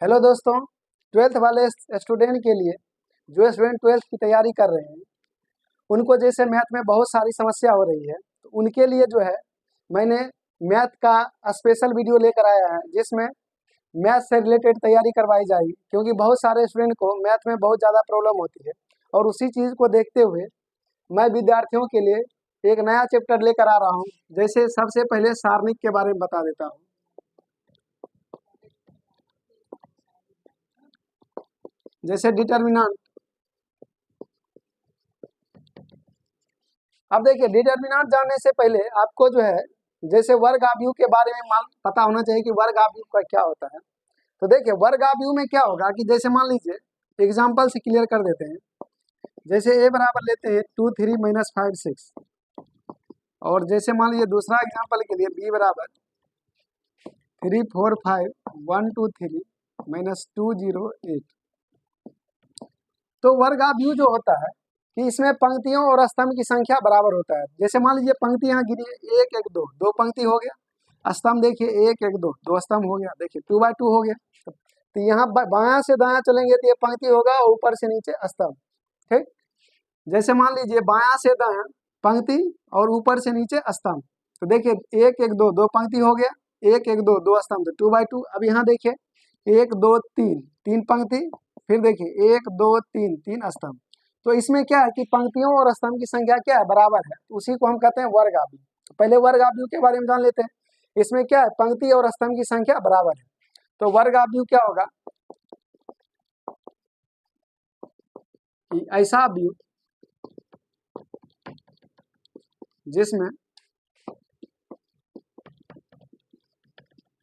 Hello दोस्तों, twelfth वाले student के लिए जो स्टूडेंट ट्वेल्थ की तैयारी कर रहे हैं उनको जैसे मैथ में बहुत सारी समस्या हो रही है, तो उनके लिए जो है मैंने मैथ का स्पेशल वीडियो लेकर आया है जिसमें मैथ से रिलेटेड तैयारी करवाई जाएगी, क्योंकि बहुत सारे स्टूडेंट को मैथ में बहुत ज़्यादा प्रॉब्लम होती है। और उसी चीज़ को देखते हुए मैं विद्यार्थियों के लिए एक नया चैप्टर लेकर आ रहा हूँ। जैसे सबसे पहले सारणिक के बारे में बता देता हूँ। जैसे डिटर्मिनेंट, अब देखिए डिटर्मिनेंट जानने से पहले आपको जो है जैसे वर्ग आव्यूह के बारे में पता होना चाहिए कि वर्ग आव्यूह का क्या होता है। तो देखिए वर्ग आव्यूह में क्या होगा कि जैसे मान लीजिए एग्जाम्पल से क्लियर कर देते हैं। जैसे ए बराबर लेते हैं 2 3 - 5 6, और जैसे मान लीजिए दूसरा एग्जाम्पल के लिए बी बराबर 3 4 5 1 2 3 - 2 0 8। तो वर्ग आव्यूह जो होता है कि इसमें पंक्तियों और स्तंभ की संख्या बराबर होता है। जैसे मान लीजिए पंक्ति यहाँ गिरी 1 1 2, दो पंक्ति हो गया। स्तंभ देखिए 1 1 2, दो स्तंभ हो गया। देखिए 2 बाय 2 हो गया। तो यहाँ बायां से दायां चलेंगे तो ये पंक्ति होगा और ऊपर से नीचे स्तंभ। ठीक, जैसे मान लीजिए बायां से दायां पंक्ति और ऊपर से नीचे स्तंभ। तो देखिए 1 1 2, दो पंक्ति हो गया। 1 1 2, दो स्तंभ, तो 2 बाय 2। अब यहाँ देखिए 1 2 3, तीन पंक्ति। फिर देखिए 1 2 3, तीन स्तंभ। तो इसमें क्या है कि पंक्तियों और स्तंभ की संख्या क्या है, बराबर है। तो उसी को हम कहते हैं वर्ग आव्यूह। तो पहले वर्ग आव्यूह के बारे में जान लेते हैं। इसमें क्या है, पंक्ति और स्तंभ की संख्या बराबर है। तो वर्ग आव्यूह क्या होगा कि ऐसा आव्यूह जिसमें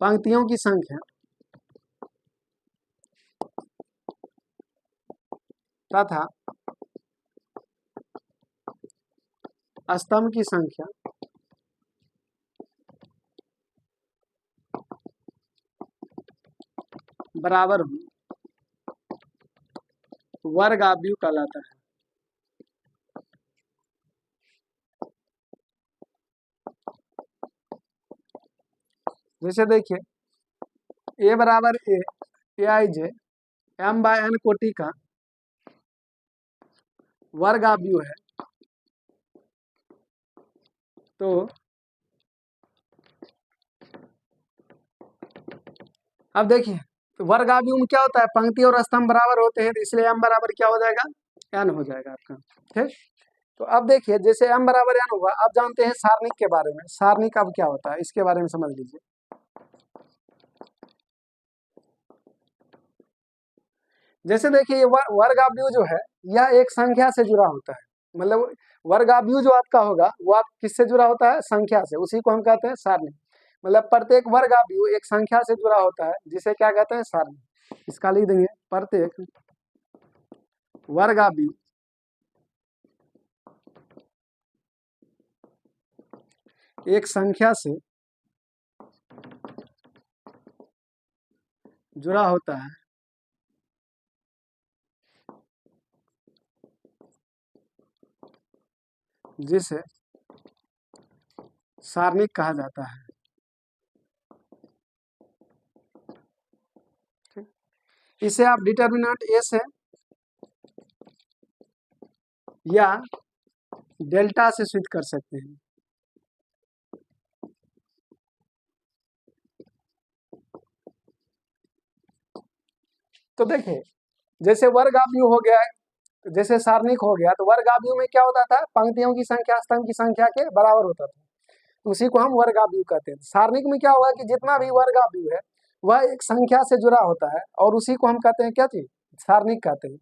पंक्तियों की संख्या तथा स्तंभ की संख्या बराबर हो, वर्ग आव्यूह कहलाता है। जैसे देखिए ए बराबर ए आई जे एम बाय एन कोटि का वर्ग आव्यूह है। तो अब देखिए तो वर्ग आव्यूह में क्या होता है, पंक्ति और स्तंभ बराबर होते हैं, तो इसलिए एम बराबर क्या हो जाएगा, एन हो जाएगा आपका। ठीक, तो अब देखिए जैसे एम बराबर एन हुआ। अब जानते हैं सारणिक के बारे में। सारणिक अब क्या होता है इसके बारे में समझ लीजिए। जैसे देखिए वर्ग आव्यूह जो है यह एक संख्या से जुड़ा होता है। मतलब वर्ग आव्यूह जो आपका होगा वो आप किससे जुड़ा होता है, संख्या से। उसी को हम कहते हैं सारणी। मतलब प्रत्येक वर्ग आव्यूह एक संख्या से जुड़ा होता है, जिसे क्या कहते हैं, सारणी। इसका लिख देंगे, प्रत्येक वर्ग आव्यूह एक संख्या से जुड़ा होता है, जिसे सारणिक कहा जाता है। इसे आप डिटर्मिनेंट ए से या डेल्टा से सिद्ध कर सकते हैं। तो देखिए जैसे वर्ग आव्यूह हो गया, जैसे सारणिक हो गया, तो वर्ग आव्यूह में क्या होता था, पंक्तियों की संख्या स्तंभ की संख्या के बराबर होता था। तो उसी को हम वर्ग आव्यूह कहते हैं। सारणिक में क्या होगा कि जितना भी वर्ग आव्यूह है वह एक संख्या से जुड़ा होता है, और उसी को हम कहते हैं क्या चीज, सारणिक कहते हैं।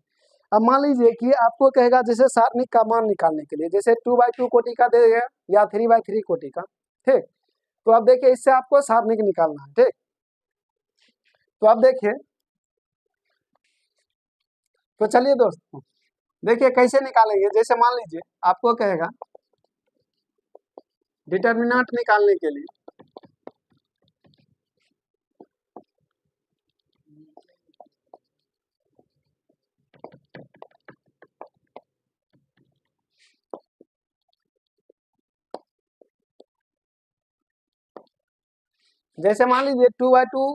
अब मान लीजिए कि आपको कहेगा जैसे सारणिक का मान निकालने के लिए, जैसे 2 बाय 2 कोटि का दे गया या 3 बाय 3 कोटि का। ठीक, तो अब देखिए इससे आपको सारणिक निकालना है। ठीक, तो अब देखिए, तो चलिए दोस्तों देखिए कैसे निकालेंगे। जैसे मान लीजिए आपको कहेगा डिटर्मिनेंट निकालने के लिए, जैसे मान लीजिए 2 बाय 2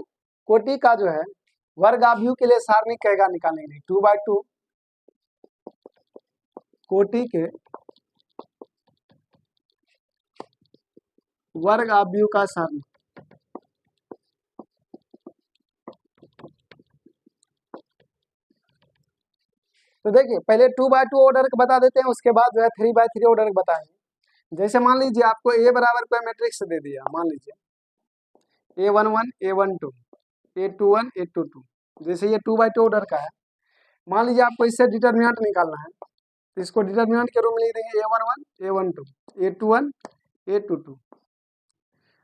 कोटि का जो है वर्ग आव्यूह के लिए सारणिक कहेगा निकालने के लिए 2/2 कोटि के वर्ग आव्यूह का सारणिक। तो देखिए पहले 2/2 ऑर्डर बता देते हैं, उसके बाद जो है 3/3 ऑर्डर बताएंगे। जैसे मान लीजिए आपको ए बराबर कोई मैट्रिक्स दे दिया, मान लीजिए A11 A12 A21 A22, जैसे ये 2/2 ऑर्डर का है। मान लीजिए आपको इससे डिटर्मिनेंट निकालना है, तो इसको डिटर्मिनेंट के रूप में लिख देंगे A11 A12 A21 A22।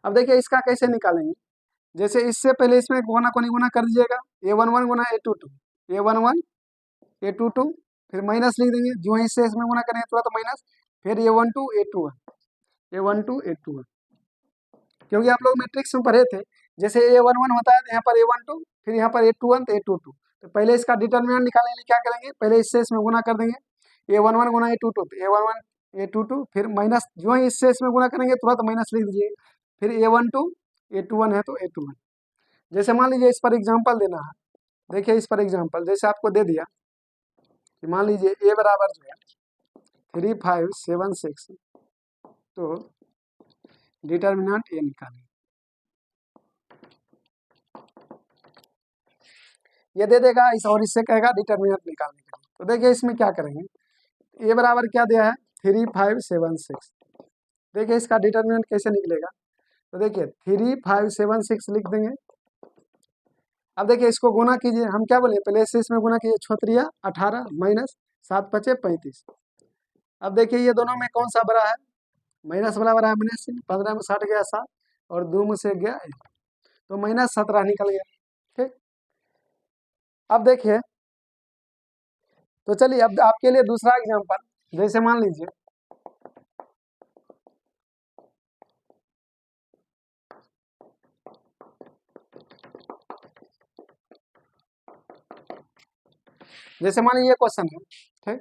अब देखिए इसका कैसे निकालेंगे, जैसे इससे पहले इसमें गुना कोनी गुना कर दीजिएगा, A11 गुना A22 A11 A22, फिर माइनस लिख देंगे, जो है इससे इसमें गुना करेंगे तुरंत माइनस, फिर A12 A21 क्योंकि आप लोग मैट्रिक्स में पढ़े थे, जैसे A11 होता है तो यहाँ पर A12, फिर यहाँ पर A21 तो A22। तो पहले इसका डिटर्मिनेंट निकालने के लिए क्या करेंगे, पहले इससे इसमें गुना कर देंगे, A11 गुना A22 A11 A22, फिर माइनस, जो है इससे इसमें गुना करेंगे तुरंत माइनस लिख दीजिए, फिर A12 A21 है तो A21। जैसे मान लीजिए इस पर एग्जाम्पल देना है, देखिए इस पर एग्जाम्पल जैसे आपको दे दिया कि मान लीजिए ए बराबर जो है 3576, तो डिटर्मिनेंट ए निकालें, ये दे देगा इस, और इससे कहेगा डिटर्मिनेंट निकालने के लिए। तो देखिए इसमें क्या करेंगे, ए बराबर क्या दिया है 3576, देखिए इसका डिटर्मिनेंट कैसे निकलेगा, तो देखिए 3576 लिख देंगे। अब देखिए इसको गुना कीजिए, हम क्या बोले पहले से इसमें गुना कीजिए, 6 18 माइनस 7 5 35। अब देखिए ये दोनों में कौन सा बड़ा है, माइनस वाला बड़ा है, माइनस 15 में 60 गया 7 और 2 में से गया 1, तो -17 निकल गया। ठीक, अब देखिए, तो चलिए अब आपके लिए दूसरा एग्जांपल, जैसे मान लीजिए क्वेश्चन है, ठीक,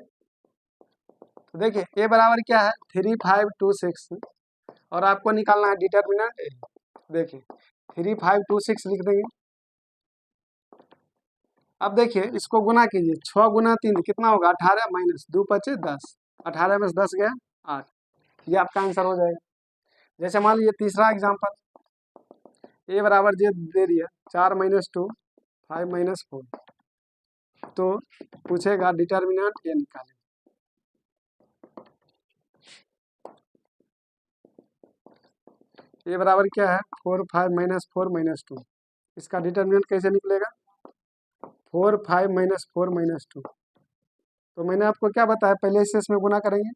तो देखिए ए बराबर क्या है 3526 और आपको निकालना है डिटर्मिनेंट ए। देखिए 3526 लिख देंगे। अब देखिए इसको गुना कीजिए, 6 गुना 3 कितना होगा 18 माइनस 2 5 10, 18 में से 10 गया 8, ये आपका आंसर हो जाएगा। जैसे मान लीजिए तीसरा एग्जांपल, ए बराबर जे दे दिया 4 - 2 5 - 4, तो पूछेगा डिटर्मिनेंट ए निकालें। ए बराबर क्या है 4 5 - 4 - 2, इसका डिटर्मिनेंट कैसे निकलेगा 4 5 - 4 - 2। तो मैंने आपको क्या बताया, पहले से इसमें गुना करेंगे,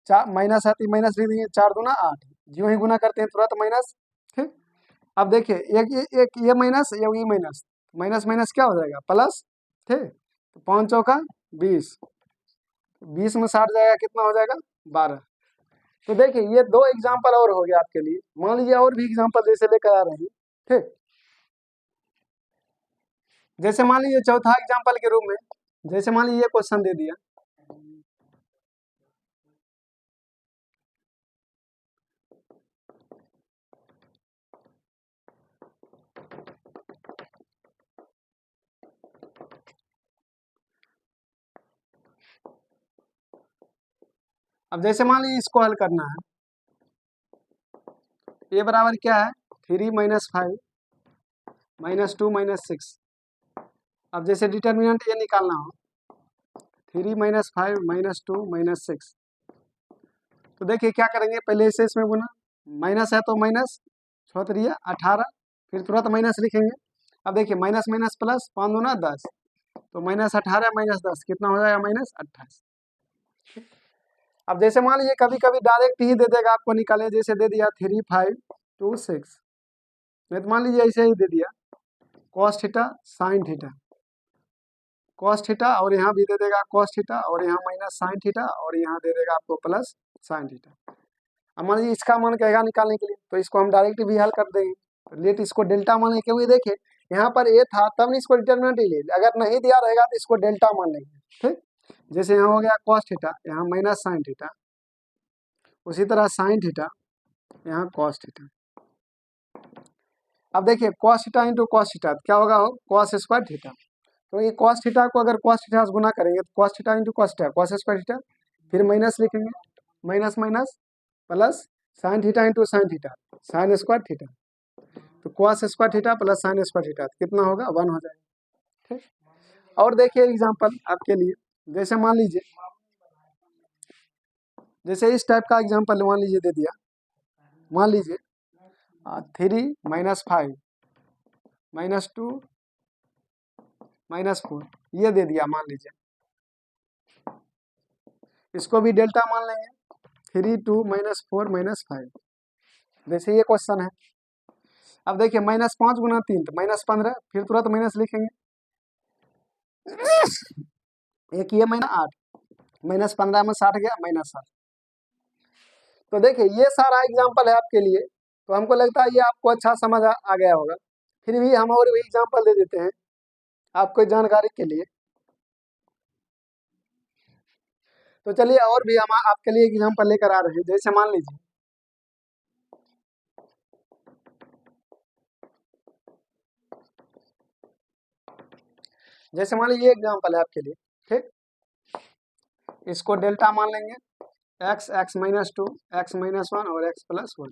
चार माइनस आती माइनस लिख देंगे, 4 दूना 8, जो ही गुना करते हैं तुरंत माइनस। ठीक, अब देखिए एक ये माइनस ये माइनस, माइनस माइनस क्या हो जाएगा प्लस। ठीक, तो 5 चौका 20, 20 में 60 जाएगा, कितना हो जाएगा 12। तो देखिए ये 2 एग्जाम्पल और हो गया आपके लिए, मान लीजिए और भी एग्जाम्पल जैसे लेकर आ रहे हैं। ठीक, जैसे मान लीजिए चौथा एग्जाम्पल के रूप में, जैसे मान लीजिए क्वेश्चन दे दिया, अब जैसे मान लीजिए इसको हल करना है, ए बराबर क्या है 3 - 5 -2 -6। अब जैसे डिटर्मिनेंट ए निकालना हो, 3 - 5 -2 -6, तो देखिए क्या करेंगे, पहले से इसमें गुना, माइनस है तो माइनस 6 - 18, फिर तुरंत माइनस लिखेंगे। अब देखिए माइनस माइनस प्लस, 5 दूना 10, तो -18 - 10 कितना हो जाएगा -28। अब जैसे मान लीजिए कभी कभी डायरेक्ट ही दे देगा आपको निकालने, जैसे दे दिया 3 5 2 6, नहीं तो मान लीजिए ऐसे ही दे दिया cos theta sin theta, cos theta और यहाँ भी दे देगा cos थीटा और यहाँ माइनस sin थीटा और यहाँ दे देगा आपको प्लस sin थीटा। अब मान लीजिए इसका मान कहेगा निकालने के लिए, तो इसको हम डायरेक्ट भी हल कर देंगे, तो लेट इसको डेल्टा मान, क्योंकि देखिए यहाँ पर ए था तब इसको डिटर्मिनेंट ही ले, अगर नहीं दिया रहेगा तो इसको डेल्टा मान लेंगे। ठीक, जैसे यहाँ हो गया cos थीटा, यहाँ माइनस sin थीटा, उसी तरह sin थीटा, यहाँ cos थीटा। अब देखिए cos theta into cos theta क्या होगा, हो कॉस स्क्वायर थीटा। तो ये कॉस थीटा को अगर कॉस थीटा से गुना करेंगे तो cos theta into cos theta cos square theta, फिर माइनस लिखेंगे, minus minus plus sine theta into sine theta sine square theta. तो cos square theta plus sine square theta कितना होगा, 1 हो जाएगा। ठीक, और देखिए एग्जाम्पल आपके लिए, जैसे मान लीजिए, जैसे इस टाइप का एग्जाम्पल मान लीजिए दे दिया, मान लीजिए 3 माइनस 5 माइनस 2 माइनस 4 ये दे दिया मान लीजिए, इसको भी डेल्टा मान लेंगे, 3 2 माइनस 4 माइनस 5, जैसे ये क्वेश्चन है। अब देखिए -5 गुना 3 तो -15, फिर तुरंत माइनस लिखेंगे, एक ये -8 -15 में 60 गया -7। तो देखिए ये सारा एग्जाम्पल है आपके लिए, तो हमको लगता है ये आपको अच्छा समझ आ गया होगा। फिर भी हम और भी एग्जाम्पल दे देते हैं आपको जानकारी के लिए। तो चलिए और भी हम आपके लिए एग्जाम्पल लेकर आ रहे हैं, जैसे मान लीजिए, जैसे मान लीजिए एग्जाम्पल है आपके लिए। ठीक, इसको डेल्टा मान लेंगे, x x minus 2 x minus 1 और x प्लस 1।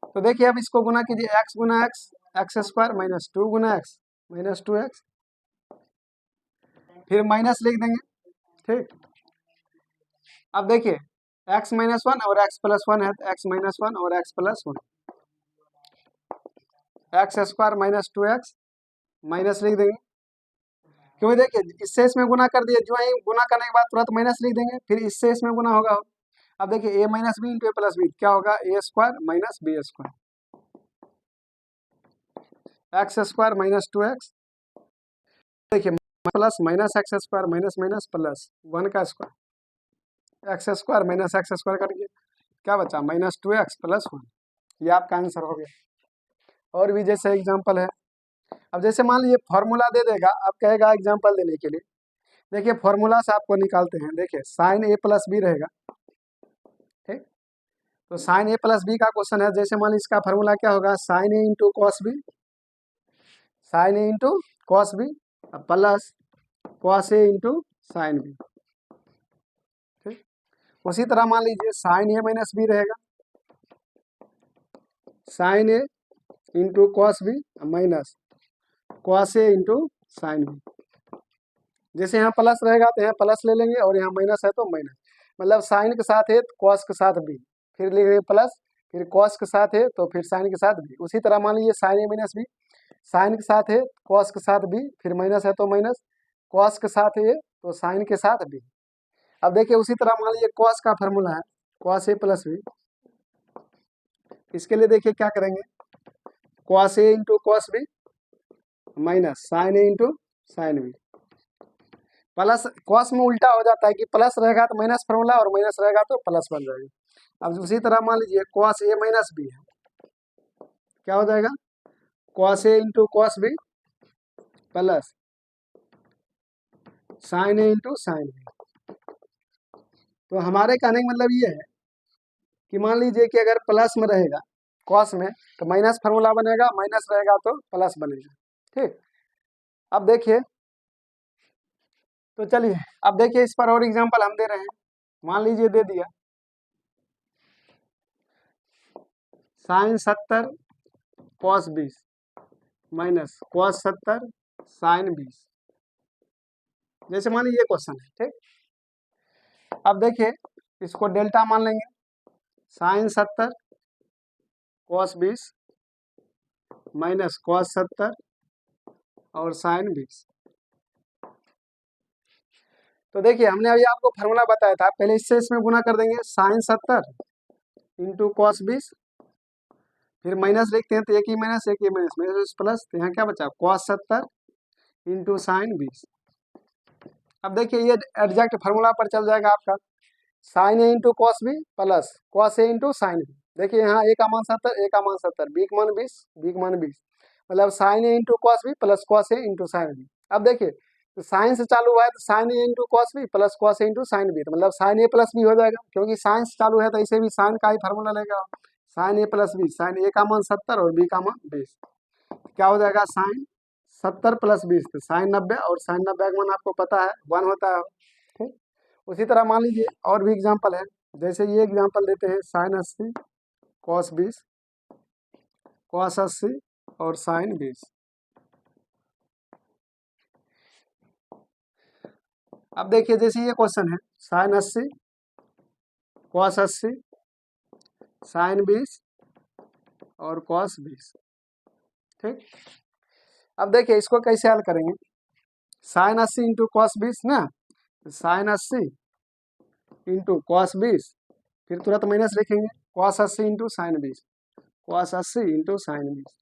तो देखिए अब इसको गुना कीजिए, x गुना x एक्स स्क्वायर माइनस 2 गुना x माइनस 2x, फिर माइनस लिख देंगे। ठीक, अब देखिए x माइनस 1 और x प्लस 1 है तो x माइनस 1 और x plus 1, x square minus 2x minus लिख देंगे, क्योंकि देखिए इससे इसमें गुना कर दिए, जो है गुना करने के बाद तुरंत माइनस लिख देंगे, फिर इससे इसमें गुना होगा। अब देखिए a minus B into A plus B क्या होगा, A square minus B square, X square minus 2x, देखिए plus minus X square minus minus plus 1 का square, X square minus X square करके क्या बचा, -2x प्लस 1। ये आपका answer हो गया। और भी जैसे एग्जाम्पल है, अब जैसे मान लीजिए फॉर्मूला दे देगा, अब कहेगा एग्जाम्पल देने के लिए, देखिए फॉर्मूला से आपको निकालते हैं। देखिए साइन ए प्लस बी रहेगा। ठीक, तो साइन ए प्लस बी का क्वेश्चन है, जैसे मान लीजिए इसका फॉर्मूला क्या होगा, sine A into cos B, sine A into cos B plus cos A into sine B. ठीक, उसी तरह मान लीजिए साइन ए माइनस बी रहेगा, sine A into cos B minus cos A into sine B. जैसे यहाँ plus रहेगा तो यहाँ प्लस ले लेंगे, और यहाँ माइनस है तो माइनस, मतलब साइन के साथ है तो कॉस के साथ बी, फिर लिखेंगे प्लस, फिर कॉस के साथ है तो फिर साइन के साथ बी। उसी तरह मान लीजिए sine A minus B, sign के साथ है कॉस के साथ बी, फिर माइनस है तो माइनस, कॉस के साथ है तो साइन के साथ बी। अब देखिए उसी तरह मान लीजिए कॉस का फार्मूला है कॉस ए प्लस बी, इसके लिए देखिए क्या करेंगे, cos A into cos B minus sine A into sine B, plus cos में उल्टा हो जाता है कि प्लस रहेगा तो माइनस फार्मूला और माइनस रहेगा तो प्लस बन जाएगा। अब उसी तरह मान लीजिए कॉस ए माइनस बी है, क्या हो जाएगा, cos A into cos B plus sine A into sine B. तो हमारे कहने का मतलब ये है कि मान लीजिए कि अगर प्लस में रहेगा कॉस में तो माइनस फार्मूला बनेगा, माइनस रहेगा तो प्लस बनेगा। ठीक, अब देखिए, तो चलिए अब देखिए इस पर और एग्जांपल हम दे रहे हैं। मान लीजिए दे दिया sine 70 cos 20 minus cos 70 sine 20, जैसे मान लीजिए क्वेश्चन है। ठीक, अब देखिए इसको डेल्टा मान लेंगे, साइन 70 कॉस 20 माइनस कॉस 70 और साइन 20। तो देखिए हमने अभी आपको फार्मूला बताया था, पहले इससे इसमें गुना कर देंगे, साइन 70 इंटू कॉस 20, फिर माइनस लिखते हैं तो एक ही माइनस माइनस प्लस, तो यहाँ क्या बचा, कॉस 70 इंटू साइन 20। अब देखिए ये एग्जैक्ट फार्मूला पर चल जाएगा आपका, sine A into cos B plus cos A into sine B. देखिए यहाँ ए का मान 70, ए का मान 70, बी का मान 20, बी का मान 20, मतलब sine A into cos B plus cos A into sine B. अब देखिए तो साइन से चालू हुआ है तो sine A into cos B plus cos A into sine B, तो मतलब साइन ए प्लस बी हो जाएगा, क्योंकि साइन से चालू है तो इसे भी साइन का ही फार्मूला लेगा, sign A plus B, sine A का मान 70 और बी का मान 20, क्या हो जाएगा साइन 70 प्लस 20, तो साइन 90, और साइन 90 का मान आपको पता है 1 होता है। ठीक, उसी तरह मान लीजिए और भी एग्जाम्पल है, जैसे ये एग्जाम्पल देते हैं साइन 80 कॉस 20, कॉस 80 और साइन 20। अब देखिए जैसे ये क्वेश्चन है साइन 80 कॉस 80 साइन 20 और कॉस 20। ठीक, अब देखिए इसको कैसे हल करेंगे, साइन 80 इंटू कॉस 20 ना, साइन 80 इंटू कॉस 20, फिर तुरंत माइनस लिखेंगे cos 80 into sine 20, cos 80 into sine 20,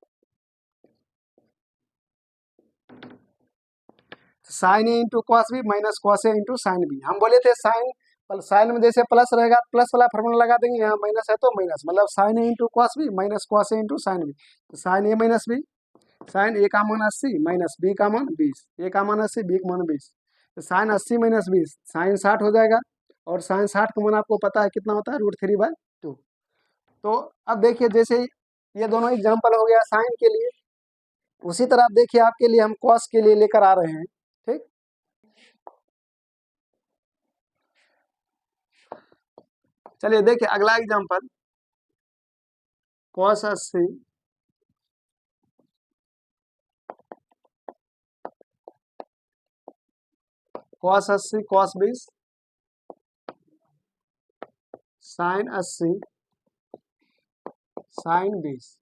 sine A into cos B minus cos A into sine B. हम बोले थे साइन साइन में जैसे प्लस रहेगा प्लस वाला फॉर्मूला लगा देंगे, यहाँ माइनस है तो माइनस, मतलब sine A into cos B minus cos A into sine B, तो sine A minus B, sine A का मान 80 माइनस बी का मान 20, ए का मान 80 बी का मान 20, तो साइन 80 माइनस 20 साइन 60 हो जाएगा, और साइन 60 का मान आपको पता है कितना होता है √3/2। तो अब देखिए जैसे ये दोनों एग्जाम्पल हो गया साइन के लिए, उसी तरह आप देखिए आपके लिए हम कॉस के लिए लेकर आ रहे हैं। ठीक, चलिए देखिए अगला example cos 80 cos 80 cos 20 sine 80 sine 20।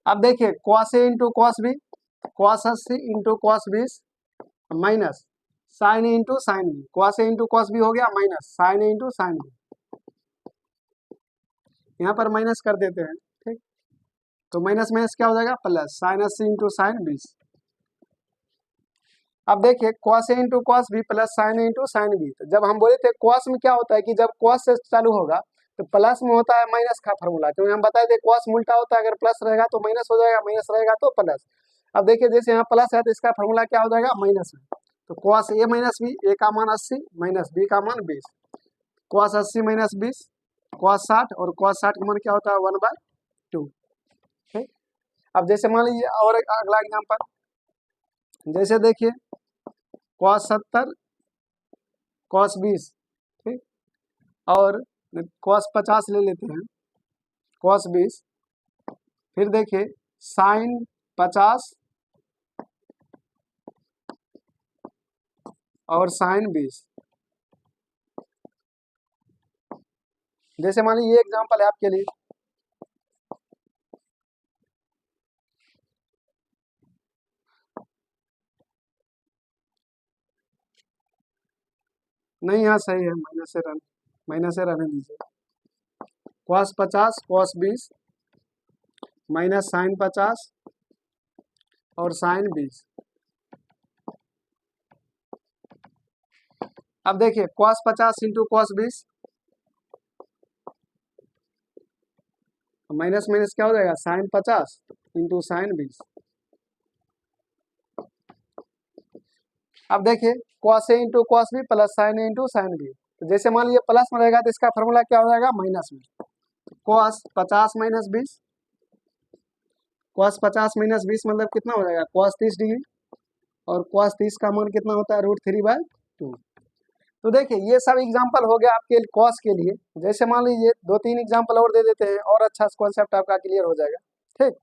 अब देखिए cos A into cos B, cos 80 into cos 20 minus sine A into sine B, cos A into cos B हो गया minus sine A into sine B, यहाँ पर minus कर देते हैं। ठीक, तो माइनस माइनस क्या हो जाएगा प्लस साइन 80 इंटू साइन 20। अब देखिए cos A into cos B plus sine A into sine B, तो जब हम बोले थे कॉस में क्या होता है कि जब कॉस से चालू होगा तो प्लस में होता है माइनस का फॉर्मूला, क्योंकि हम बताए थे कॉस उल्टा होता है, अगर प्लस रहेगा तो माइनस हो जाएगा, माइनस रहेगा तो प्लस। अब देखिए जैसे यहाँ प्लस है तो इसका फॉर्मूला क्या हो जाएगा माइनस में, तो कॉस ए माइनस बी, ए का मान 80 माइनस बी का मान 20, कॉस 80 माइनस 20 कॉस 60, और कॉस 60 का मान क्या होता है 1/2। ठीक, अब जैसे मान लीजिए और अगला एग्जाम्पल, जैसे देखिए कॉस 70 कॉस 20, ठीक, और कॉस 50 ले लेते हैं कॉस 20, फिर देखिए साइन 50 और साइन 20। जैसे मान लीजिए ये एग्जाम्पल है आपके लिए, नहीं यहाँ सही है, माइनस से रहने दीजिए, कॉस 50 कॉस 20 माइनस साइन 50 और साइन 20। अब देखिए cos 50 into cos 20 minus minus क्या हो जाएगा साइन 50 इंटू साइन 20। अब देखिए cos A into cos B plus sine A into sine B, तो जैसे मान लीजिए प्लस में रहेगा तो इसका फॉर्मूला क्या हो जाएगा माइनस में, कॉस 50 माइनस 20, कॉस 50 माइनस 20 मतलब कितना हो जाएगा कॉस 30 डिग्री, और कॉस 30 का मान कितना होता है √3/2। तो देखिए ये सब एग्जाम्पल हो गया आपके कॉस के लिए, जैसे मान लीजिए 2-3 एग्जाम्पल और दे देते हैं और अच्छा कॉन्सेप्ट आपका क्लियर हो जाएगा। ठीक,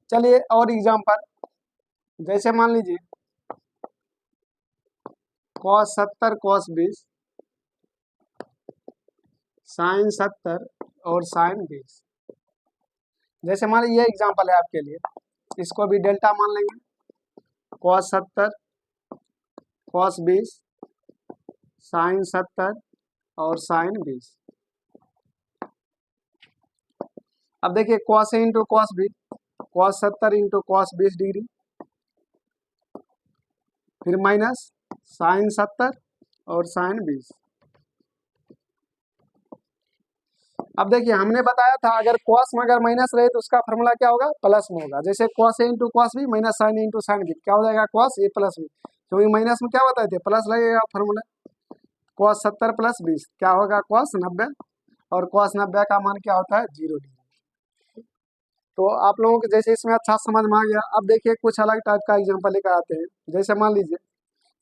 चलिए और एग्जाम्पल, जैसे मान लीजिए कॉस 70 कॉस 20 साइन 70 और साइन 20। जैसे मान लीजिए ये एग्जाम्पल है आपके लिए, इसको भी डेल्टा मान लेंगे, कॉस 70 कॉस 20 साइन 70 और साइन 20। अब देखिए cos A into cos B, cos 70 into cos 20 degree, फिर माइनस साइन 70 और साइन 20। अब देखिए हमने बताया था अगर कॉस में अगर माइनस रहे तो उसका फॉर्मूला क्या होगा, प्लस में होगा। जैसे cos A into cos B minus sine A into sine B, क्या हो जाएगा, कॉस ए प्लस बी, क्योंकि माइनस में क्या बताए थे, प्लस लगेगा फॉर्मूला। कॉस 70 प्लस 20 क्या होगा, कॉस 90, और कॉस 90 का मान क्या होता है, 0 डिग्री। तो आप लोगों को जैसे इसमें अच्छा समझ में आ गया। अब देखिए कुछ अलग टाइप का एग्जाम्पल लेकर आते हैं। जैसे मान लीजिए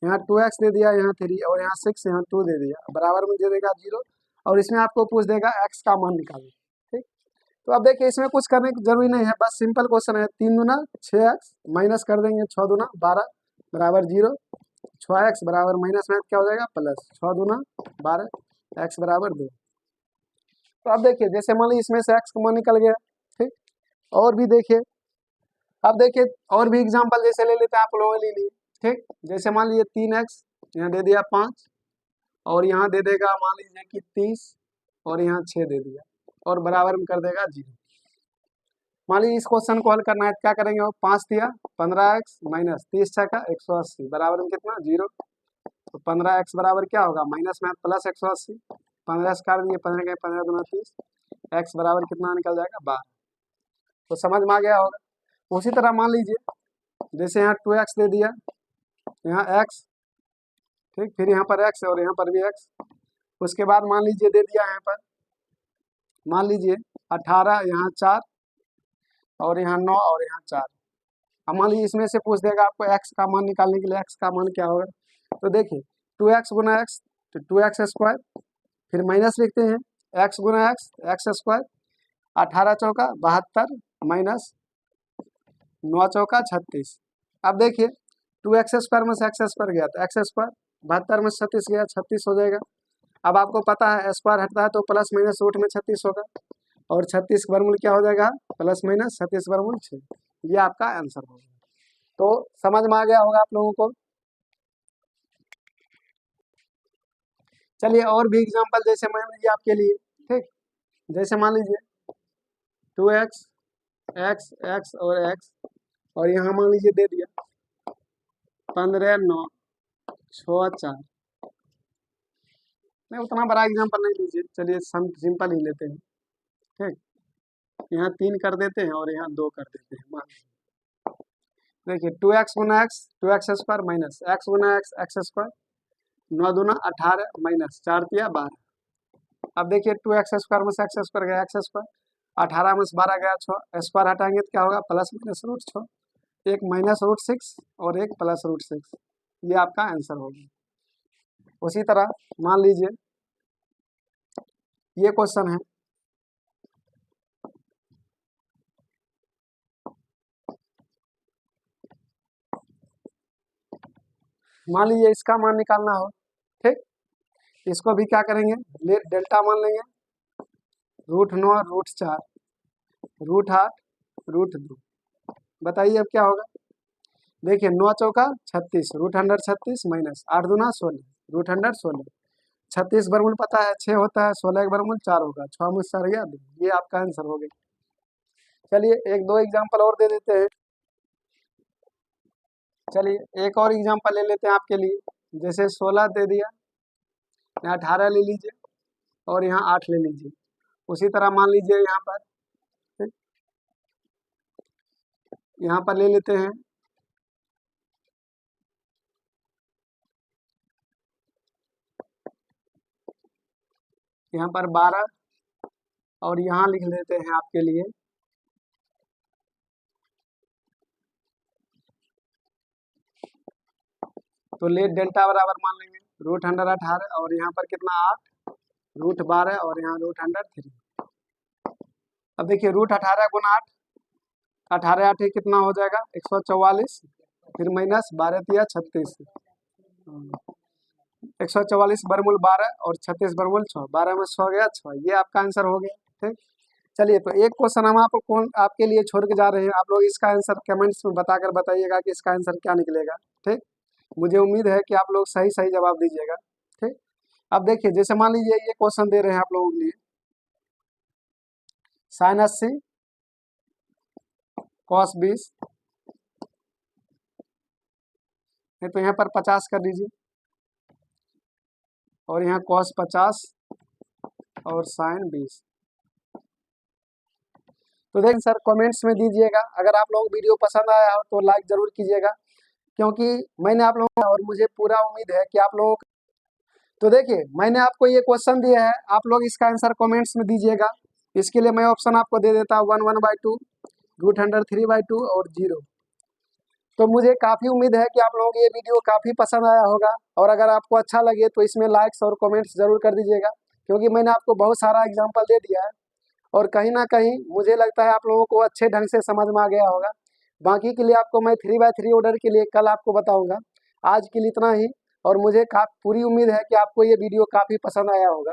यहाँ 2x दे दिया, यहाँ 3 और यहाँ 6, यहाँ 2 दे दिया, बराबर में दे देगा 0, और इसमें आपको पूछ देगा x का मान निकालना। ठीक, तो अब देखिए इसमें कुछ करने की जरूरी नहीं है, बस सिंपल क्वेश्चन है। 3 दूना 6x माइनस कर देंगे 6 दूना 12 बराबर 0, 6x बराबर माइनस में क्या हो जाएगा, प्लस 6 दूना 12 x बराबर 2। तो अब देखिए जैसे मान लीजिए इसमें से x का मान निकल गया। ठीक, और भी देखिए, अब देखिए और भी एग्जाम्पल जैसे ले लेते हैं, आप लोगों ने ले लिए। ठीक, जैसे मान लीजिए 3x यहाँ दे दिया 5, और यहाँ दे देगा मान लीजिए कि 30, और यहाँ 6 दे दिया, और बराबर में कर देगा 0। मान लीजिए इस क्वेश्चन को हल करना है, क्या करेंगे, वो 5 दिया 15x माइनस 30 छका 180 बराबर में कितना, 0। तो 15x बराबर क्या होगा, माइनस में प्लस 180, 15 से काट दिए, 15 के 15 दूना 30, x बराबर कितना निकल जाएगा, 12। तो समझ में आ गया होगा। उसी तरह मान लीजिए जैसे यहाँ 2x दे दिया, यहाँ x, ठीक, फिर यहाँ पर x और यहाँ पर भी x। उसके बाद मान लीजिए दे दिया यहाँ पर, मान लीजिए 18, यहाँ 4, और यहाँ 9, और यहाँ 4। अब मान लीजिए इसमें से पूछ देगा आपको x का मान निकालने के लिए, x का मान क्या होगा। तो देखिए 2x गुना x, तो 2x स्क्वायर, फिर माइनस लिखते हैं x गुना x स्क्वायर, 18 चौका 72 माइनस 9 चौका 36। अब देखिए 2x स्क्वायर में से x स्क्वायर गया तो x स्क्वायर, 72 में 36 गया 36 हो जाएगा। अब आपको पता है स्क्वायर हटता है तो प्लस माइनस रूट में 36 होगा, और 36 वर्गमूल क्या हो जाएगा, प्लस माइनस 36 वर्गमूल 6। ये आपका आंसर होगा। तो समझ में आ गया होगा आप लोगों को। चलिए और भी एग्जांपल जैसे मान लीजिए आपके लिए, ठीक, जैसे मान लीजिए 2x x x और x, और यहाँ मान लीजिए दे दिया 15 9 6 4। नहीं उतना बड़ा एग्जांपल नहीं लीजिए, चलिए सिंपल ही लेते हैं। ठीक, यहाँ 3 कर देते हैं और यहाँ 2 कर देते हैं। मान देखिए 2x गुना x 2x square minus x गुना x स्क्वायर, 9 दूना 18 माइनस 4 तिया 12। अब देखिए 2x स्क्वायर में से x स्क्वायर गया x स्क्वायर, 18 में से 12 गया 6, स्क्वायर हटाएंगे तो क्या होगा, प्लस माइनस रूट 6, एक माइनस रूट 6 और एक प्लस रूट 6। ये आपका आंसर होगा। उसी तरह मान लीजिए ये क्वेश्चन है, मान लीजिए इसका मान निकालना हो। ठीक, इसको भी क्या करेंगे, डेल्टा मान लेंगे, रूट 9 रूट 4 रूट 8 रूट 2। बताइए अब क्या होगा। देखिए 9 चौका 36 रूट 136 माइनस 8 दूना 16 रूट 116, 36 वर्गमूल पता है 6 होता है, 16 का वर्गमूल 4 होगा, 6 मुझसे आ गया 2। ये आपका आंसर हो गया। चलिए एक दो एग्जांपल और दे देते हैं। चलिए एक और एग्जांपल ले लेते हैं आपके लिए। जैसे 16 दे दिया, यहाँ 18 ले लीजिए, और यहाँ 8 ले लीजिए। उसी तरह मान लीजिए यहाँ पर, ठीक, यहाँ पर ले लेते हैं यहाँ पर 12, और यहाँ लिख लेते हैं आपके लिए तो लेट डेल्टा बराबर मान लेंगे रूट 118, और यहाँ पर कितना 8 रूट 12, और यहाँ रूट 103। अब देखिए रूट 18 गुना 8, 18 8 कितना हो जाएगा 144, फिर माइनस 12 तिया 36, 144 वर्गमूल 12 और 36 वर्गमूल 6, 12 में 6 गया 6। ये आपका आंसर हो गया। ठीक, चलिए तो एक क्वेश्चन हम आपके लिए छोड़ के जा रहे हैं। आप लोग इसका आंसर कमेंट्स में बताकर बताइएगा कि इसका आंसर क्या निकलेगा। ठीक, मुझे उम्मीद है कि आप लोग सही सही जवाब दीजिएगा। ठीक, अब देखिए जैसे मान लीजिए ये क्वेश्चन दे रहे हैं आप लोगों के लिए, साइन 80 कॉस 20, नहीं तो यहाँ पर 50 कर दीजिए, और यहाँ कॉस 50 और साइन 20। तो देख सर कमेंट्स में दीजिएगा। अगर आप लोगों को वीडियो पसंद आया हो तो लाइक ज़रूर कीजिएगा, क्योंकि मैंने आप लोगों को और मुझे पूरा उम्मीद है कि आप लोगों को। तो देखिए मैंने आपको ये क्वेश्चन दिया है, आप लोग इसका आंसर कमेंट्स में दीजिएगा। इसके लिए मैं ऑप्शन आपको दे देता हूँ 1/2, रूट अंडर 3/2 और 0। तो मुझे काफ़ी उम्मीद है कि आप लोगों को ये वीडियो काफ़ी पसंद आया होगा, और अगर आपको अच्छा लगे तो इसमें लाइक्स और कमेंट्स ज़रूर कर दीजिएगा, क्योंकि मैंने आपको बहुत सारा एग्जाम्पल दे दिया है और कहीं ना कहीं मुझे लगता है आप लोगों को अच्छे ढंग से समझ में आ गया होगा। बाकी के लिए आपको मैं 3/3 ऑर्डर के लिए कल आपको बताऊंगा। आज के लिए इतना ही, और मुझे पूरी उम्मीद है कि आपको ये वीडियो काफ़ी पसंद आया होगा।